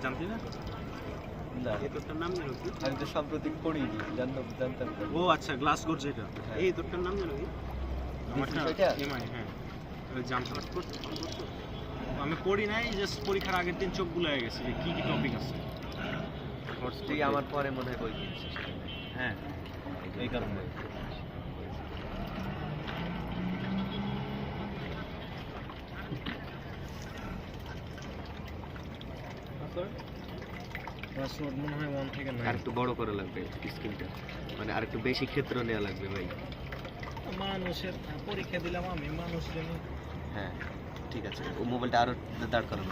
জানতি না? না, এই তোরটার নাম জানো কি? আমি তো সাম্প্রতিক পড়িনি, জানতাম না। ও আচ্ছা, গ্লাসগোর যেটা। হ্যাঁ। এই তোরটার নাম জানো কি? আমারটা এটা? এমআই, হ্যাঁ। ওই জামটা করতে আমি পড়ি নাই, জাস্ট পরীক্ষার আগের দিন চোখ বুলায় গেছে যে কি কি টপিক আছে। তুই আমার পরে মনে হয় বই কিনছিস। হ্যাঁ, এই কারণে। পাসওয়ার্ড মনে হয় 1 থেকে 9। আর একটু বড় করা লাগবে স্ক্রিনটা, মানে আর একটু বেশি ক্ষেত্র নেওয়া লাগবে ভাই। মানুষের পরীক্ষা দিলাম আমি, মানুষ জানি। হ্যাঁ ঠিক আছে, ও মোবাইলটা আরো দাঁড় করানো।